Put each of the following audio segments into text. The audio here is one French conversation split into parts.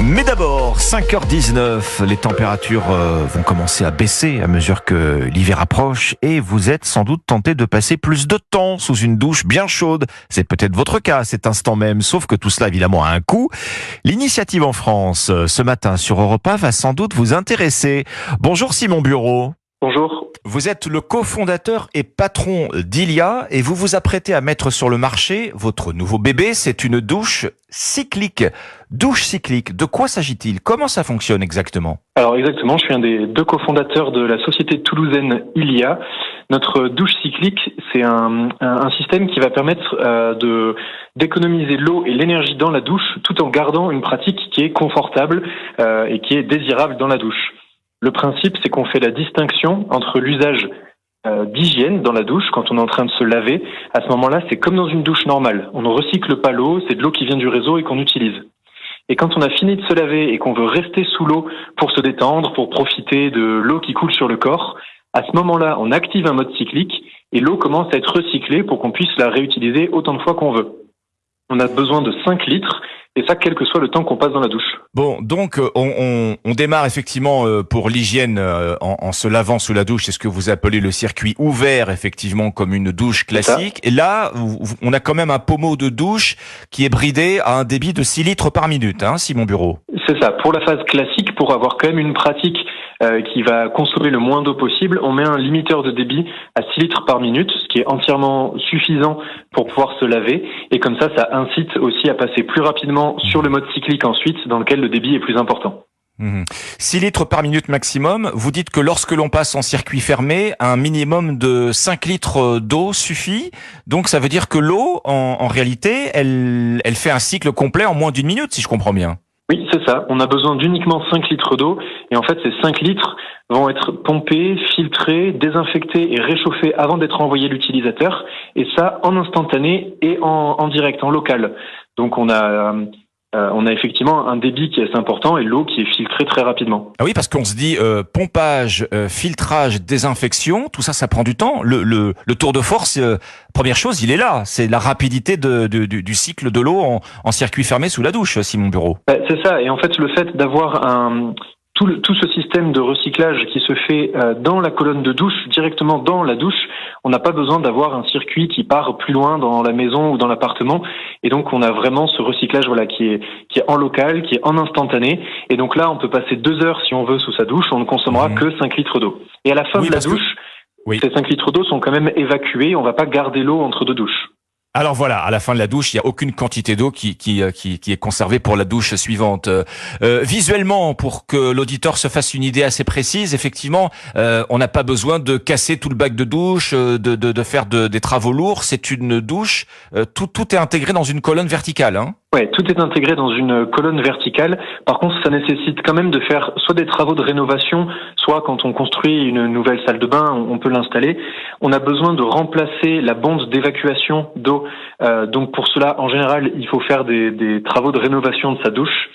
Mais d'abord, 5h19, les températures vont commencer à baisser à mesure que l'hiver approche et vous êtes sans doute tenté de passer plus de temps sous une douche bien chaude. C'est peut-être votre cas à cet instant même, sauf que tout cela évidemment a un coût. L'initiative en France, ce matin sur Europe 1, va sans doute vous intéresser. Bonjour Simon Bureau. Bonjour. Vous êtes le cofondateur et patron d'Ilia et vous vous apprêtez à mettre sur le marché votre nouveau bébé. C'est une douche cyclique. Douche cyclique, de quoi s'agit-il? Comment ça fonctionne exactement? Alors exactement, je suis un des deux cofondateurs de la société toulousaine Ilia. Notre douche cyclique, c'est un système qui va permettre d'économiser l'eau et l'énergie dans la douche tout en gardant une pratique qui est confortable et qui est désirable dans la douche. Le principe, c'est qu'on fait la distinction entre l'usage d'hygiène dans la douche quand on est en train de se laver. À ce moment-là, c'est comme dans une douche normale. On ne recycle pas l'eau, c'est de l'eau qui vient du réseau et qu'on utilise. Et quand on a fini de se laver et qu'on veut rester sous l'eau pour se détendre, pour profiter de l'eau qui coule sur le corps, à ce moment-là, on active un mode cyclique et l'eau commence à être recyclée pour qu'on puisse la réutiliser autant de fois qu'on veut. On a besoin de 5 litres. Et ça, quel que soit le temps qu'on passe dans la douche. Bon, donc on démarre effectivement pour l'hygiène en se lavant sous la douche. C'est ce que vous appelez le circuit ouvert, effectivement, comme une douche classique. Et là, on a quand même un pommeau de douche qui est bridé à un débit de 6 litres par minute, hein, Simon Bureau. C'est ça. Pour la phase classique, pour avoir quand même une pratique qui va consommer le moins d'eau possible, on met un limiteur de débit à 6 litres par minute, ce qui est entièrement suffisant pour pouvoir se laver. Et comme ça incite aussi à passer plus rapidement sur le mode cyclique ensuite, dans lequel le débit est plus important. 6 litres par minute maximum. Vous dites que lorsque l'on passe en circuit fermé, un minimum de 5 litres d'eau suffit. Donc ça veut dire que l'eau, en réalité, elle fait un cycle complet en moins d'une minute, si je comprends bien. Oui, c'est ça. On a besoin d'uniquement 5 litres d'eau. Et en fait, ces 5 litres vont être pompés, filtrés, désinfectés et réchauffés avant d'être envoyés à l'utilisateur. Et ça, en instantané et en direct, en local. Donc on a effectivement un débit qui est assez important et l'eau qui est filtrée très rapidement. Ah oui, parce qu'on se dit pompage, filtrage, désinfection, tout ça, ça prend du temps. Le tour de force, première chose, il est là. C'est la rapidité du cycle de l'eau en circuit fermé sous la douche, Simon Bureau. C'est ça. Et en fait, le fait d'avoir tout ce système de recyclage qui se fait dans la colonne de douche, directement dans la douche, on n'a pas besoin d'avoir un circuit qui part plus loin dans la maison ou dans l'appartement. Et donc, on a vraiment ce recyclage qui est en local, qui est en instantané. Et donc là, on peut passer 2 heures si on veut sous sa douche, on ne consommera que 5 litres d'eau. Et à la fin de la douche, ces 5 litres d'eau sont quand même évacués. On ne va pas garder l'eau entre 2 douches. Alors voilà, à la fin de la douche, il n'y a aucune quantité d'eau qui est conservée pour la douche suivante. Visuellement, pour que l'auditeur se fasse une idée assez précise, effectivement, on n'a pas besoin de casser tout le bac de douche, de faire des travaux lourds. C'est une douche, tout est intégré dans une colonne verticale, hein. Ouais, tout est intégré dans une colonne verticale. Par contre, ça nécessite quand même de faire soit des travaux de rénovation, soit quand on construit une nouvelle salle de bain, on peut l'installer. On a besoin de remplacer la bonde d'évacuation d'eau. Donc pour cela, en général, il faut faire des travaux de rénovation de sa douche.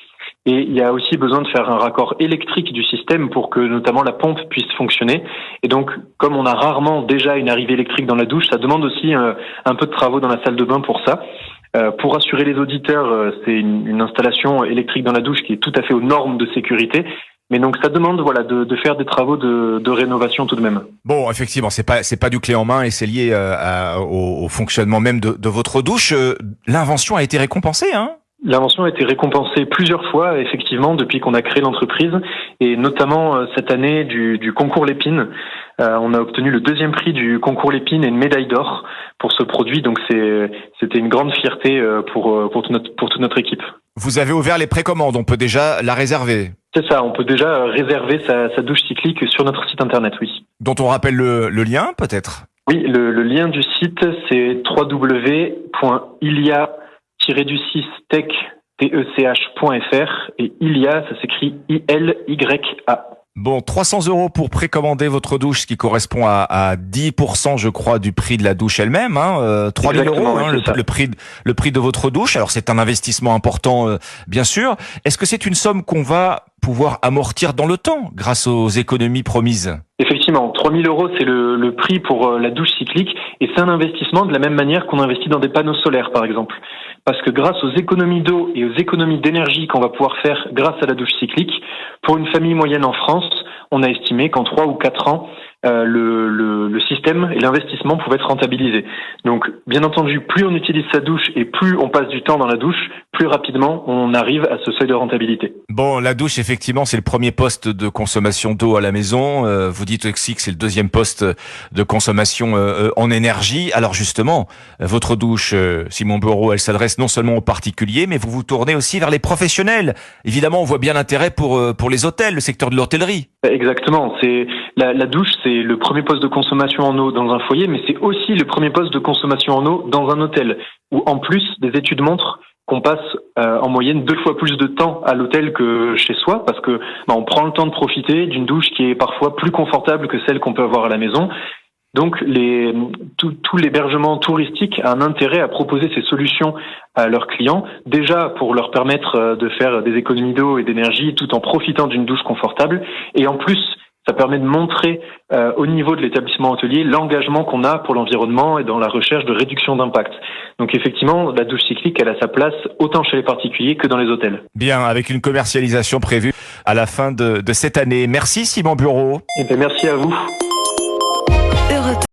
Et il y a aussi besoin de faire un raccord électrique du système pour que notamment la pompe puisse fonctionner. Et donc, comme on a rarement déjà une arrivée électrique dans la douche, ça demande aussi un peu de travaux dans la salle de bain pour ça. Pour rassurer les auditeurs, c'est une installation électrique dans la douche qui est tout à fait aux normes de sécurité. Mais donc ça demande de faire des travaux de rénovation tout de même. Bon, effectivement, c'est pas du clé en main et c'est lié au fonctionnement même de votre douche. L'invention a été récompensée, hein? L'invention a été récompensée plusieurs fois, effectivement, depuis qu'on a créé l'entreprise, et notamment cette année du concours Lépine. On a obtenu le 2e prix du concours Lépine et une médaille d'or pour ce produit, donc c'était une grande fierté pour toute notre équipe. Vous avez ouvert les précommandes, on peut déjà la réserver. C'est ça, on peut déjà réserver sa douche cyclique sur notre site internet, oui. Dont on rappelle le lien, peut-être? Oui, le lien du site, c'est www.ilia-tech.fr et Ilia, ça s'écrit I-L-Y-A. Bon, 300 € pour précommander votre douche, ce qui correspond à 10%, je crois, du prix de la douche elle-même, hein. 3 000 €, hein, le prix de votre douche. Alors, c'est un investissement important, bien sûr. Est-ce que c'est une somme qu'on va pouvoir amortir dans le temps, grâce aux économies promises? Effectivement, 3 000 €, c'est le prix pour la douche cyclique, et c'est un investissement de la même manière qu'on investit dans des panneaux solaires, par exemple. parce que grâce aux économies d'eau et aux économies d'énergie qu'on va pouvoir faire grâce à la douche cyclique, pour une famille moyenne en France, on a estimé qu'en 3 ou 4 ans, le système et l'investissement pouvaient être rentabilisés. Donc, bien entendu, plus on utilise sa douche et plus on passe du temps dans la douche, plus rapidement on arrive à ce seuil de rentabilité. Bon, la douche, effectivement, c'est le premier poste de consommation d'eau à la maison. Vous dites aussi que c'est le deuxième poste de consommation en énergie. Alors justement, votre douche, Simon Bureau, elle s'adresse non seulement aux particuliers, mais vous vous tournez aussi vers les professionnels. Évidemment, on voit bien l'intérêt pour les hôtels, le secteur de l'hôtellerie. Exactement. C'est la douche, c'est le premier poste de consommation en eau dans un foyer, mais c'est aussi le premier poste de consommation en eau dans un hôtel, où en plus, des études montrent qu'on passe en moyenne 2 fois plus de temps à l'hôtel que chez soi, parce que on prend le temps de profiter d'une douche qui est parfois plus confortable que celle qu'on peut avoir à la maison. Donc tout l'hébergement touristique a un intérêt à proposer ces solutions à leurs clients, déjà pour leur permettre de faire des économies d'eau et d'énergie tout en profitant d'une douche confortable, et en plus ça permet de montrer au niveau de l'établissement hôtelier l'engagement qu'on a pour l'environnement et dans la recherche de réduction d'impact. Donc effectivement, la douche cyclique, elle a sa place autant chez les particuliers que dans les hôtels. Bien, avec une commercialisation prévue à la fin de cette année. Merci Simon Bureau. Et bien, merci à vous.